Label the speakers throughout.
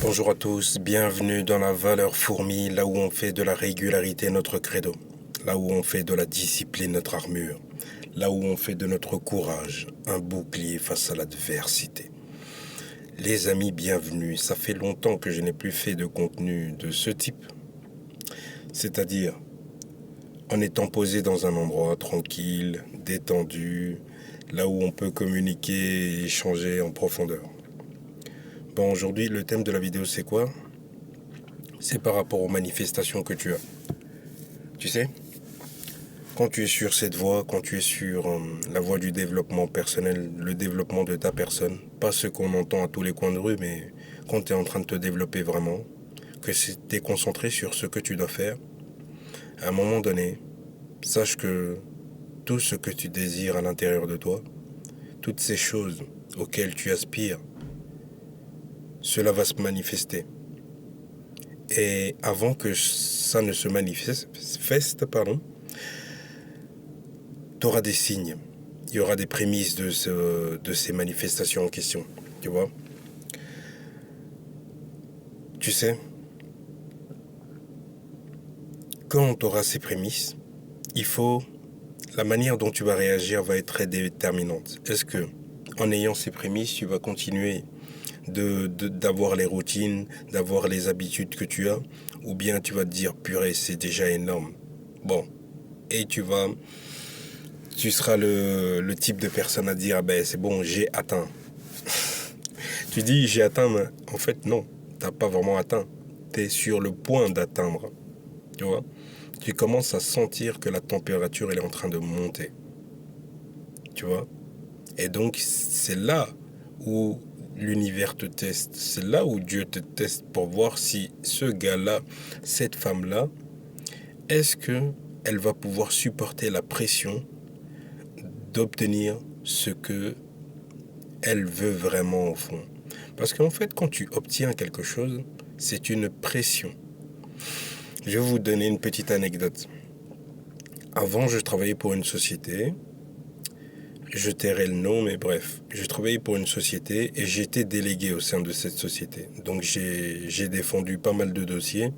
Speaker 1: Bonjour à tous, bienvenue dans la valeur fourmi, là où on fait de la régularité notre credo, là où on fait de la discipline notre armure, là où on fait de notre courage un bouclier face à l'adversité. Les amis, bienvenue, ça fait longtemps que je n'ai plus fait de contenu de ce type, c'est-à-dire en étant posé dans un endroit tranquille, détendu, là où on peut communiquer et échanger en profondeur. Bon, aujourd'hui, le thème de la vidéo, c'est quoi? C'est par rapport aux manifestations que tu as. Tu sais, quand tu es sur cette voie, quand tu es sur la voie du développement personnel, le développement de ta personne, pas ce qu'on entend à tous les coins de rue, mais quand tu es en train de te développer vraiment, que tu es concentré sur ce que tu dois faire, à un moment donné, sache que tout ce que tu désires à l'intérieur de toi, toutes ces choses auxquelles tu aspires, cela va se manifester. Et avant que ça ne se manifeste, tu auras des signes. Il y aura des prémices de ces manifestations en question. Tu vois? Tu sais, quand tu auras ces prémices, la manière dont tu vas réagir va être très déterminante. Est-ce que, en ayant ces prémices, tu vas continuer d'avoir les routines, d'avoir les habitudes que tu as, ou bien tu vas te dire, purée, c'est déjà énorme. Bon, et tu seras le type de personne à dire, ah ben c'est bon, j'ai atteint. Tu dis, j'ai atteint, mais en fait, non, t'as pas vraiment atteint. Tu es sur le point d'atteindre, tu vois. Tu commences à sentir que la température, elle est en train de monter, tu vois. Et donc, c'est là où l'univers te teste. C'est là où Dieu te teste pour voir si ce gars-là, cette femme-là, est-ce que elle va pouvoir supporter la pression d'obtenir ce que elle veut vraiment au fond. Parce qu'en fait, quand tu obtiens quelque chose, c'est une pression. Je vais vous donner une petite anecdote. Avant, je travaillais pour une société. Je tairai le nom, mais bref. Je travaillais pour une société et j'étais délégué au sein de cette société. Donc j'ai défendu pas mal de dossiers.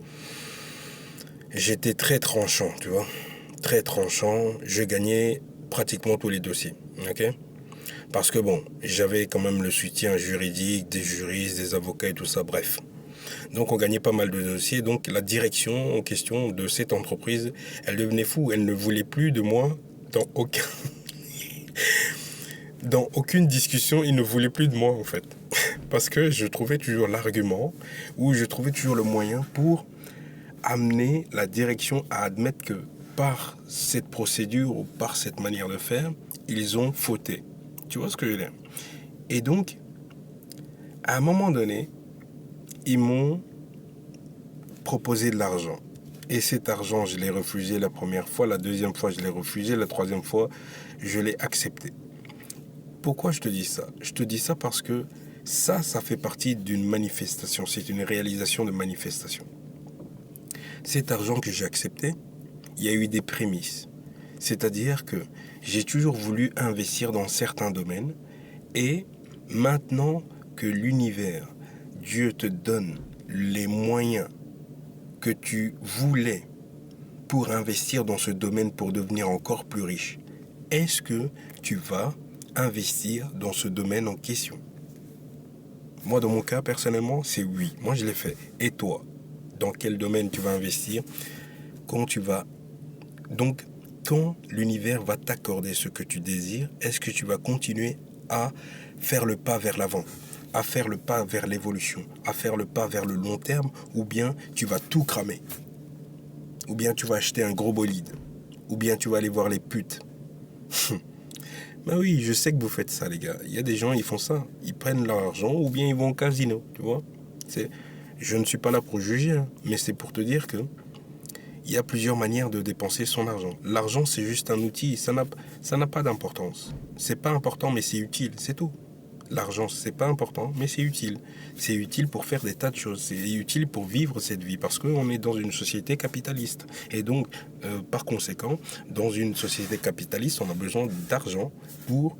Speaker 1: J'étais très tranchant, tu vois. Très tranchant. Je gagnais pratiquement tous les dossiers. Ok? Parce que bon, j'avais quand même le soutien juridique des juristes, des avocats et tout ça, bref. Donc on gagnait pas mal de dossiers. Donc la direction en question de cette entreprise, elle devenait fou. Elle ne voulait plus de moi dans dans aucune discussion. Il ne voulait plus de moi en fait. Parce que je trouvais toujours l'argument ou je trouvais toujours le moyen pour amener la direction à admettre que par cette procédure ou par cette manière de faire, ils ont fauté. Tu vois ce que je veux dire? Et donc, à un moment donné, ils m'ont proposé de l'argent. Et cet argent, je l'ai refusé la première fois, la deuxième fois, je l'ai refusé, la troisième fois, je l'ai accepté. Pourquoi je te dis ça? Je te dis ça parce que ça fait partie d'une manifestation. C'est une réalisation de manifestation. Cet argent que j'ai accepté, il y a eu des prémices. C'est-à-dire que j'ai toujours voulu investir dans certains domaines et maintenant que l'univers, Dieu te donne les moyens que tu voulais pour investir dans ce domaine pour devenir encore plus riche, est-ce que tu vas investir dans ce domaine en question? Moi, dans mon cas, personnellement, c'est oui. Moi, je l'ai fait. Et toi, dans quel domaine tu vas investir? Quand tu vas... Donc, quand l'univers va t'accorder ce que tu désires, est-ce que tu vas continuer à faire le pas vers l'avant, à faire le pas vers l'évolution, à faire le pas vers le long terme, ou bien tu vas tout cramer, ou bien tu vas acheter un gros bolide, ou bien tu vas aller voir les putes. Ben oui, je sais que vous faites ça, les gars. Il y a des gens, ils font ça. Ils prennent leur argent, ou bien ils vont au casino, tu vois. Je ne suis pas là pour juger, hein, mais c'est pour te dire que il y a plusieurs manières de dépenser son argent. L'argent, c'est juste un outil, ça n'a pas d'importance. C'est pas important, mais c'est utile, c'est tout. L'argent, c'est pas important, mais c'est utile. C'est utile pour faire des tas de choses. C'est utile pour vivre cette vie, parce qu'on est dans une société capitaliste. Et donc, par conséquent, dans une société capitaliste, on a besoin d'argent pour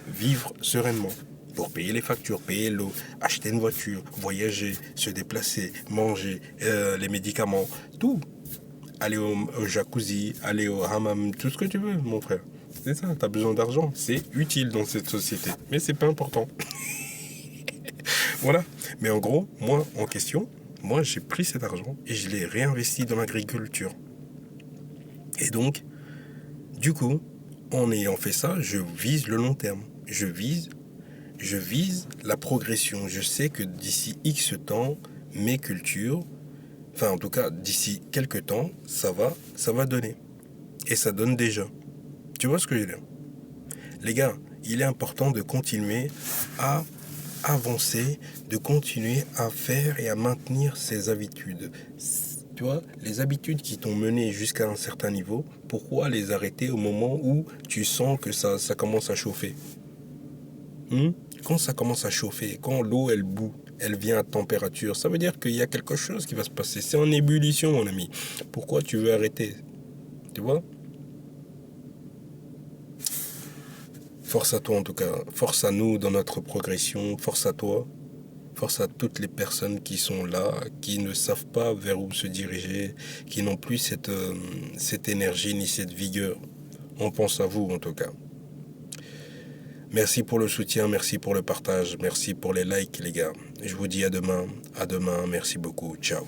Speaker 1: vivre sereinement. pour payer les factures, payer l'eau, acheter une voiture, voyager, se déplacer, manger, les médicaments, tout. Aller au jacuzzi, aller au hammam, tout ce que tu veux, mon frère. C'est ça, t'as besoin d'argent. C'est utile dans cette société. Mais c'est pas important. Voilà. Mais en gros, moi, en question, moi, j'ai pris cet argent et je l'ai réinvesti dans l'agriculture. Et donc, du coup, en ayant fait ça, je vise le long terme. Je vise la progression. Je sais que d'ici X temps, mes cultures, enfin en tout cas d'ici quelques temps, ça va donner. Et ça donne déjà. Tu vois ce que je veux dire? Les gars, il est important de continuer à avancer, de continuer à faire et à maintenir ses habitudes. Tu vois, les habitudes qui t'ont mené jusqu'à un certain niveau, pourquoi les arrêter au moment où tu sens que ça commence à chauffer? Quand ça commence à chauffer, quand l'eau elle bout, elle vient à température, ça veut dire qu'il y a quelque chose qui va se passer. C'est en ébullition, mon ami. Pourquoi tu veux arrêter? Tu vois? Force à toi en tout cas, force à nous dans notre progression, force à toi, force à toutes les personnes qui sont là, qui ne savent pas vers où se diriger, qui n'ont plus cette énergie ni cette vigueur. On pense à vous en tout cas. Merci pour le soutien, merci pour le partage, merci pour les likes les gars. Je vous dis à demain, merci beaucoup, ciao.